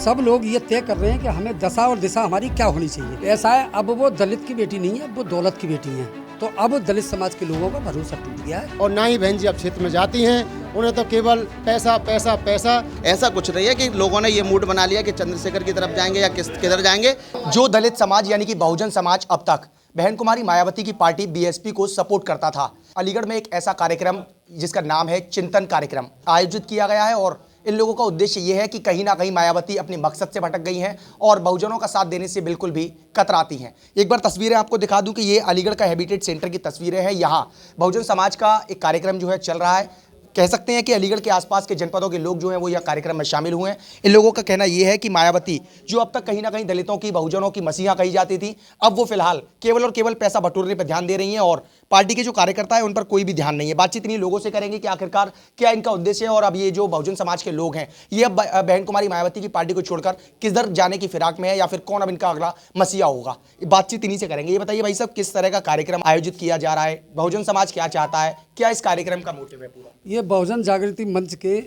सब लोग ये तय कर रहे हैं कि हमें दशा और दिशा हमारी क्या होनी चाहिए। ऐसा है, अब वो दलित की बेटी नहीं है, वो दौलत की बेटी है। तो अब दलित समाज के लोगों का भरोसा टूट गया है। और ना ही बहन जी अब क्षेत्र में जाती हैं, उन्हें तो केवल पैसा पैसा पैसा। ऐसा कुछ नहीं है कि लोगों ने ये मूड बना लिया कि चंद्रशेखर की तरफ जाएंगे या किधर जाएंगे। जो दलित समाज यानी कि बहुजन समाज अब तक बहन कुमारी मायावती की पार्टी बीएसपी को सपोर्ट करता था, अलीगढ़ में एक ऐसा कार्यक्रम जिसका नाम है चिंतन कार्यक्रम आयोजित किया गया है। और इन लोगों का उद्देश्य यह है कि कहीं ना कहीं मायावती अपने मकसद से भटक गई हैं और बहुजनों का साथ देने से बिल्कुल भी कतराती हैं। एक बार तस्वीरें आपको दिखा दूं कि ये अलीगढ़ का हैबिटेट सेंटर की तस्वीरें हैं। यहाँ बहुजन समाज का एक कार्यक्रम जो है चल रहा है। कह सकते हैं कि अलीगढ़ के आसपास के जनपदों के लोग जो हैं वो यह कार्यक्रम में शामिल हुए हैं। इन लोगों का कहना यह है कि मायावती जो अब तक कहीं ना कहीं दलितों की बहुजनों की मसीहा कही जाती थी, अब वो फिलहाल केवल और केवल पैसा बटोरने पर ध्यान दे रही हैं और पार्टी के जो कार्यकर्ता है उन पर कोई भी ध्यान नहीं है। बातचीत इन्हीं लोगों से करेंगे कि आखिरकार क्या इनका उद्देश्य है और अब ये जो बहुजन समाज के लोग हैं ये अब बहन कुमारी मायावती की पार्टी को छोड़कर किधर जाने की फिराक में है या फिर कौन अब इनका अगला मसीहा होगा। बातचीत इन्हीं से करेंगे। ये बताइए भाई साहब, किस तरह का कार्यक्रम आयोजित किया जा रहा है, बहुजन समाज क्या चाहता है, क्या इस कार्यक्रम का मोटिव है पूरा? ये बहुजन जागृति मंच के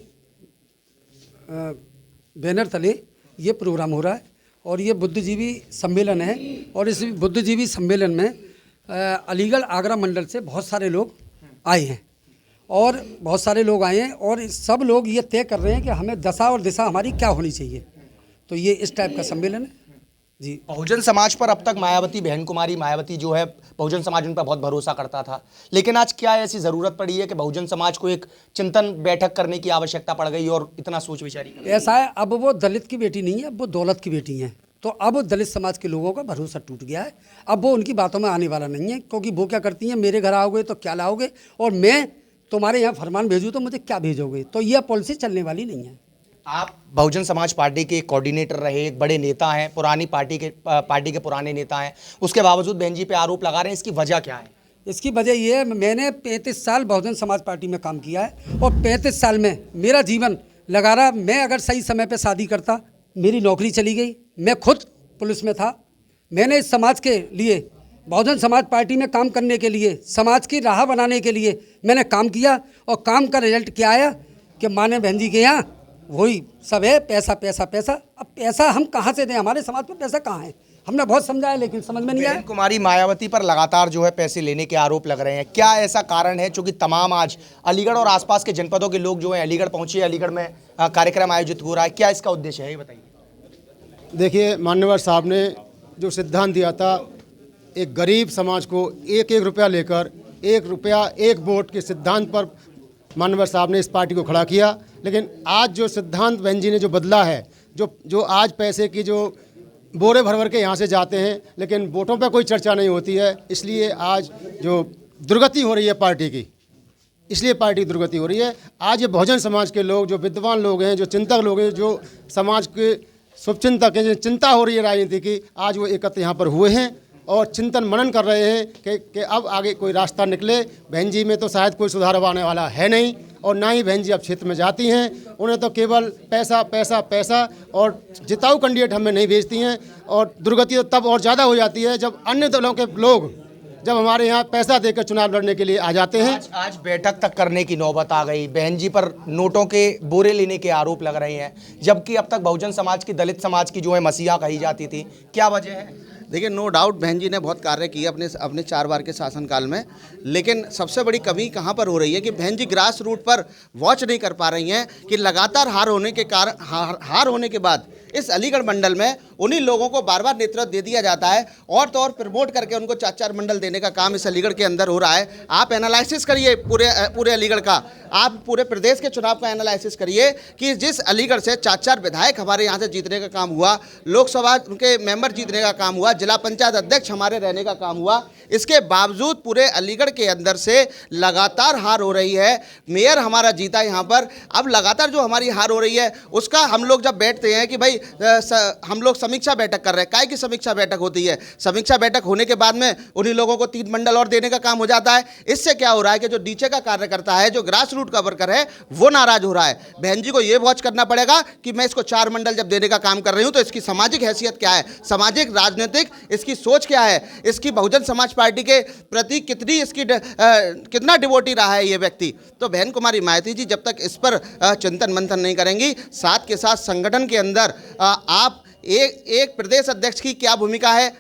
बैनर तले ये प्रोग्राम हो रहा है और ये बुद्धिजीवी सम्मेलन है। और इस बुद्धिजीवी सम्मेलन में अलीगढ़ आगरा मंडल से बहुत सारे लोग आए हैं और सब लोग ये तय कर रहे हैं कि हमें दशा और दिशा हमारी क्या होनी चाहिए। तो ये इस टाइप का सम्मेलन है जी। बहुजन समाज पर अब तक मायावती, बहन कुमारी मायावती जो है, बहुजन समाज उन पर बहुत भरोसा करता था, लेकिन आज क्या ऐसी ज़रूरत पड़ी है कि बहुजन समाज को एक चिंतन बैठक करने की आवश्यकता पड़ गई और इतना सोच विचारी? ऐसा है, अब वो दलित की बेटी नहीं है, वो दौलत की बेटी है। तो अब दलित समाज के लोगों का भरोसा टूट गया है। अब वो उनकी बातों में आने वाला नहीं है, क्योंकि वो क्या करती हैं, मेरे घर आओगे तो क्या लाओगे और मैं तुम्हारे यहाँ फरमान भेजूँ तो मुझे क्या भेजोगे। तो यह पॉलिसी चलने वाली नहीं है। आप बहुजन समाज पार्टी के कोऑर्डिनेटर रहे, एक बड़े नेता हैं, पुरानी पार्टी के पुराने नेता हैं, उसके बावजूद बहन जी पे आरोप लगा रहे हैं, इसकी वजह क्या है? इसकी वजह ये है, मैंने 35 साल बहुजन समाज पार्टी में काम किया है और 35 साल में मेरा जीवन लगा रहा। मैं अगर सही समय पे शादी करता, मेरी नौकरी चली गई, मैं खुद पुलिस में था। मैंने इस समाज के लिए, बहुजन समाज पार्टी में काम करने के लिए, समाज की राह बनाने के लिए मैंने काम किया और काम का रिजल्ट क्या आया कि माने बहन जी के यहाँ वही सब है, पैसा पैसा पैसा। अब पैसा हम कहाँ से दें, हमारे समाज में पैसा कहाँ है? हमने बहुत समझाया लेकिन समझ में नहीं आया। कुमारी मायावती पर लगातार जो है पैसे लेने के आरोप लग रहे हैं, क्या ऐसा कारण है चूंकि तमाम आज अलीगढ़ और आसपास के जनपदों के लोग जो हैं अलीगढ़ पहुंचे, अलीगढ़ में कार्यक्रम आयोजित हो रहा है, क्या इसका उद्देश्य है, ये बताइए? देखिए, मान्यवर साहब ने जो सिद्धांत दिया था, एक गरीब समाज को एक एक रुपया लेकर 1 रुपया 1 वोट के सिद्धांत पर मान्यवर साहब ने इस पार्टी को खड़ा किया। लेकिन आज जो सिद्धांत बहन जी ने जो बदला है, जो आज पैसे की जो बोरे भर भर के यहाँ से जाते हैं, लेकिन वोटों पर कोई चर्चा नहीं होती है, इसलिए आज जो दुर्गति हो रही है पार्टी की, इसलिए पार्टी की दुर्गति हो रही है। आज ये बहुजन समाज के लोग, जो विद्वान लोग हैं, जो चिंतक लोग हैं, जो समाज के शुभचिंतक हैं, जो चिंता हो रही है राजनीति की, आज वो एकत्र यहाँ पर हुए हैं और चिंतन मनन कर रहे हैं कि अब आगे कोई रास्ता निकले। बहन जी में तो शायद कोई सुधार आने वाला है नहीं और ना ही बहन जी अब क्षेत्र में जाती हैं। उन्हें तो केवल पैसा पैसा पैसा और जिताऊ कैंडिडेट हमें नहीं भेजती हैं। और दुर्गति तो तब और ज़्यादा हो जाती है जब अन्य दलों के लोग जब हमारे यहाँ पैसा देकर चुनाव लड़ने के लिए आ जाते हैं। आज बैठक तक करने की नौबत आ गई। बहन जी पर नोटों के बोरे लेने के आरोप लग रहे हैं, जबकि अब तक बहुजन समाज की, दलित समाज की जो है मसीहा कही जाती थी, क्या वजह है? देखिए, नो डाउट बहन जी ने बहुत कार्य किए अपने 4 बार के शासनकाल में, लेकिन सबसे बड़ी कमी कहाँ पर हो रही है कि बहन जी ग्रास रूट पर वॉच नहीं कर पा रही हैं कि लगातार हार होने के बाद इस अलीगढ़ मंडल में उन्हीं लोगों को बार बार नेतृत्व दे दिया जाता है और तो और प्रमोट करके उनको 4-4 मंडल देने का काम इस अलीगढ़ के अंदर हो रहा है। आप एनालिसिस करिए पूरे अलीगढ़ का, आप पूरे प्रदेश के चुनाव का एनालिसिस करिए कि जिस अलीगढ़ से 4-4 विधायक हमारे यहाँ से जीतने का काम हुआ, लोकसभा उनके मेंबर जीतने का काम हुआ, जिला पंचायत अध्यक्ष हमारे रहने का काम हुआ, इसके बावजूद पूरे अलीगढ़ के अंदर से लगातार हार हो रही है। मेयर हमारा जीता यहाँ पर, अब लगातार जो हमारी हार हो रही है उसका हम लोग जब बैठते हैं कि भाई हम लोग समीक्षा बैठक कर रहे हैं, काय की समीक्षा बैठक होती है, समीक्षा बैठक होने के बाद में उन्हीं लोगों को 3 मंडल और देने का काम हो जाता है। इससे क्या हो रहा है कि जो नीचे का कार्यकर्ता है, जो ग्रास रूट का वर्कर है, वो नाराज हो रहा है। बहन जी को ये वॉच करना पड़ेगा कि मैं इसको 4 मंडल जब देने का काम कर रही हूं तो इसकी सामाजिक हैसियत क्या है, सामाजिक राजनीतिक इसकी सोच क्या है, इसकी बहुजन समाज पार्टी के प्रति कितना डिवोटी रहा है ये व्यक्ति। तो बहन कुमारी मायावती जी जब तक इस पर चिंतन मंथन नहीं करेंगी, साथ के साथ संगठन के अंदर आप एक प्रदेश अध्यक्ष की क्या भूमिका है,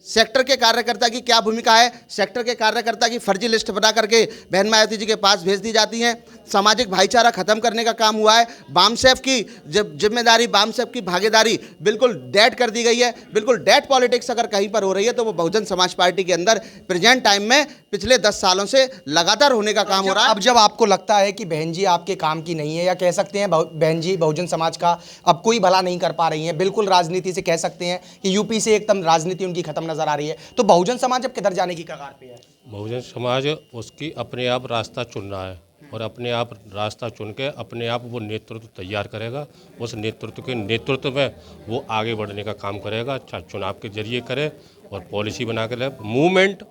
सेक्टर के कार्यकर्ता की क्या भूमिका है, सेक्टर के कार्यकर्ता की फर्जी लिस्ट बना करके बहन मायावती जी के पास भेज दी जाती हैं। सामाजिक भाईचारा खत्म करने का काम हुआ है। बामसेफ की जिम्मेदारी, बामसेफ की भागीदारी बिल्कुल डेड कर दी गई है। बिल्कुल डेड पॉलिटिक्स अगर कहीं पर हो रही है तो वो बहुजन समाज पार्टी के अंदर प्रेजेंट टाइम में पिछले 10 सालों से लगातार होने का काम हो रहा है। अब जब आपको लगता है कि बहन जी आपके काम की नहीं है, या कह सकते हैं बहन जी बहुजन समाज का अब कोई भला नहीं कर पा रही हैं, बिल्कुल राजनीति से कह सकते हैं कि यूपी से एकदम राजनीति उनकी खत्म नजर आ रही है, तो बहुजन समाज अब किधर जाने की कगार पे है? बहुजन समाज उसकी अपने आप रास्ता चुन रहा है और अपने आप रास्ता चुन के अपने आप वो नेतृत्व तैयार करेगा। उस नेतृत्व के नेतृत्व में वो आगे बढ़ने का काम करेगा, चुनाव के जरिए करे और पॉलिसी बना के ले। मूवमेंट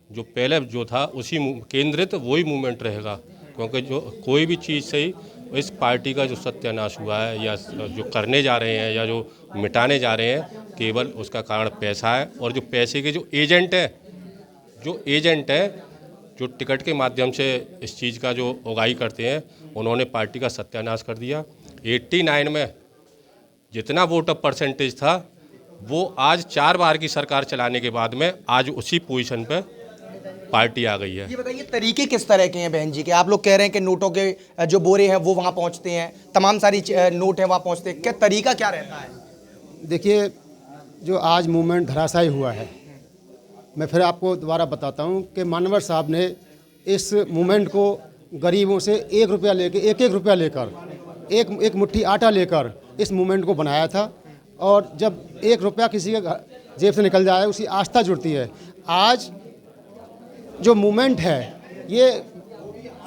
जो पहले जो था उसी केंद्रित वही मूवमेंट रहेगा, क्योंकि जो कोई भी चीज़ से ही इस पार्टी का जो सत्यानाश हुआ है या जो करने जा रहे हैं या जो मिटाने जा रहे हैं, केवल उसका कारण पैसा है। और जो पैसे के जो एजेंट हैं जो टिकट के माध्यम से इस चीज़ का जो उगाही करते हैं, उन्होंने पार्टी का सत्यानाश कर दिया। 89 में जितना वोट परसेंटेज था वो आज 4 बार की सरकार चलाने के बाद में आज उसी पोजीशन पे पार्टी आ गई है। ये बताइए तरीके किस तरह के हैं बहन जी के? आप लोग कह रहे हैं कि नोटों के जो बोरे हैं वो वहाँ पहुँचते हैं, तमाम सारी नोट हैं वहाँ पहुँचते हैं, क्या तरीका क्या रहता है? देखिए, जो आज मूवमेंट धराशायी हुआ है, मैं फिर आपको दोबारा बताता हूं कि मानवर साहब ने इस मूवमेंट को गरीबों से 1 रुपया लेकर एक मुट्ठी आटा लेकर इस मूवमेंट को बनाया था। और जब 1 रुपया किसी के जेब से निकल जाए उसकी आस्था जुड़ती है। आज जो मूवमेंट है, ये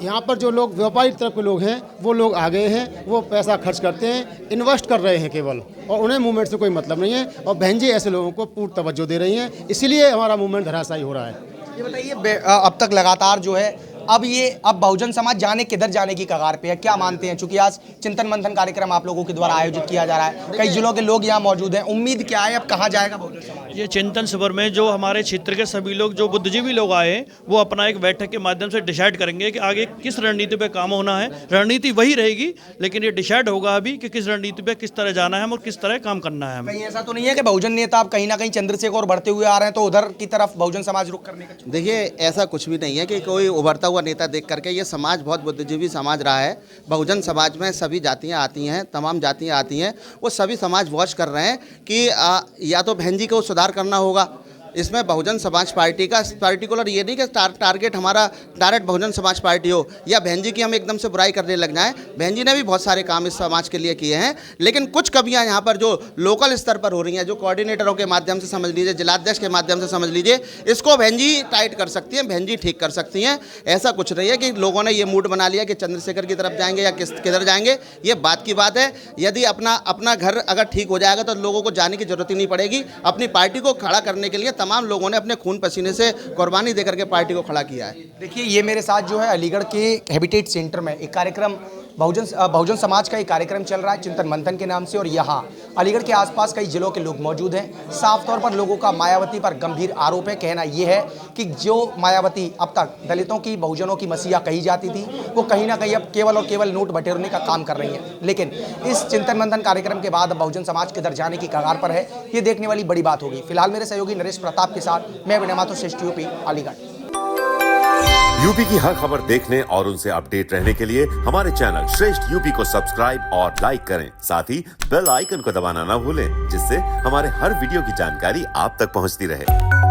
यहाँ पर जो लोग व्यापारिक तरफ के लोग हैं वो लोग आ गए हैं, वो पैसा खर्च करते हैं, इन्वेस्ट कर रहे हैं केवल, और उन्हें मूवमेंट से कोई मतलब नहीं है। और बहन जी ऐसे लोगों को पूर्ण तवज्जो दे रही हैं, इसीलिए हमारा मूवमेंट धराशायी हो रहा है। ये बताइए अब तक लगातार जो है अब बहुजन समाज किधर जाने की कगार पे है, क्या मानते हैं? चूंकि आज चिंतन मंथन कार्यक्रम आप लोगों के द्वारा आयोजित किया जा रहा है, कई जिलों के लोग यहाँ मौजूद हैं, उम्मीद क्या है अब कहाँ जाएगा बहुजन समाज? ये चिंतन शिविर में जो हमारे क्षेत्र के सभी लोग जो बुद्धिजीवी लोग आए हैं वो अपना एक बैठक के माध्यम से डिसाइड करेंगे कि आगे किस रणनीति पे काम होना है। रणनीति वही रहेगी, लेकिन ये डिसाइड होगा अभी कि किस रणनीति पे किस तरह जाना है और किस तरह काम करना है। कहीं ऐसा तो नहीं है कि बहुजन नेता आप कहीं ना कहीं चंद्रशेखर बढ़ते हुए आ रहे हैं तो उधर की तरफ बहुजन समाज रुख करने का? देखिए, ऐसा कुछ भी नहीं है कि कोई उभरता हुआ नेता देख करके। ये समाज बहुत बुद्धिजीवी समाज रहा है। बहुजन समाज में सभी जातियां आती हैं, तमाम जातियां आती हैं, वो सभी समाज वॉच कर रहे हैं कि या तो बहन जी को सुधार करना होगा। इसमें बहुजन समाज पार्टी का पर्टिकुलर ये नहीं कि टारगेट हमारा डायरेक्ट बहुजन समाज पार्टी हो या बहन जी की हम एकदम से बुराई करने लग जाएं। बहन जी ने भी बहुत सारे काम इस समाज के लिए किए हैं, लेकिन कुछ कमियां यहाँ पर जो लोकल स्तर पर हो रही हैं, जो कोऑर्डिनेटरों के माध्यम से समझ लीजिए, जिलाध्यक्ष के माध्यम से समझ लीजिए, इसको बहन जी टाइट कर सकती हैं, बहन जी ठीक कर सकती हैं। ऐसा कुछ नहीं है कि लोगों ने ये मूड बना लिया कि चंद्रशेखर की तरफ जाएंगे या किधर जाएंगे। ये बात की बात है। यदि अपना घर अगर ठीक हो जाएगा तो लोगों को जाने की जरूरत ही नहीं पड़ेगी। अपनी पार्टी को खड़ा करने के लिए तमाम लोगों ने अपने खून पसीने से कुर्बानी देकर के पार्टी को खड़ा किया है। देखिए, ये मेरे साथ जो है अलीगढ़ के हैबिटेट सेंटर में एक कार्यक्रम बहुजन समाज का एक कार्यक्रम चल रहा है चिंतन मंथन के नाम से, और यहाँ अलीगढ़ के आसपास कई जिलों के लोग मौजूद हैं। साफ तौर पर लोगों का मायावती पर गंभीर आरोप है। कहना यह है कि जो मायावती अब तक दलितों की, बहुजनों की मसीहा कही जाती थी, वो कहीं ना कहीं अब केवल और केवल नोट बटोरने का काम कर रही हैं। लेकिन इस चिंतन मंथन कार्यक्रम के बाद बहुजन समाज किधर जाने की कगार पर है, ये देखने वाली बड़ी बात होगी। फिलहाल मेरे सहयोगी नरेश प्रताप के साथ मैं विनय माथुर, श्रेष्ठ यूपी, अलीगढ़। यूपी की हर खबर देखने और उनसे अपडेट रहने के लिए हमारे चैनल श्रेष्ठ यूपी को सब्सक्राइब और लाइक करें। साथ ही बेल आइकन को दबाना ना भूलें, जिससे हमारे हर वीडियो की जानकारी आप तक पहुंचती रहे।